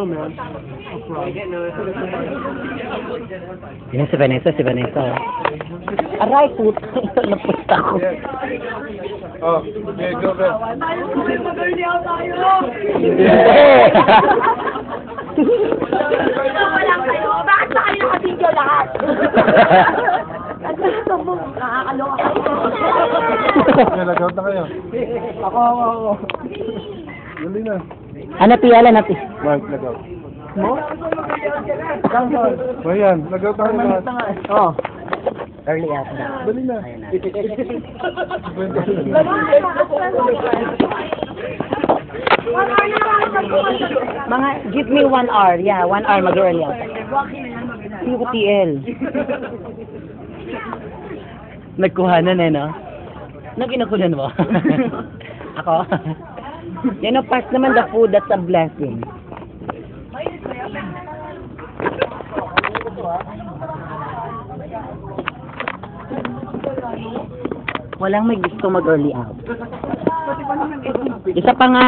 know, man. Yan si Vanessa. Aray, puta. Napunta ko. Oh, okay, go back. Bakit ba kayo nakatingyo lahat? Ang gusto mo, nakakaloka kayo. Okay, lag-out na kayo. Ako. Dali na. Ano piyala natin? Mark, lag-out. Mo? O yan, lag-out na kayo lahat. Oo. Early out na. Dali na. Mga, give me 1 hour. Yeah, 1 hour mag-early out. UTL. Nagkuhanan no? Naginakulan mo? Ako? Yan ang part naman, the food, that's a blessing. Walang may gusto mag-early out. Isa pa nga.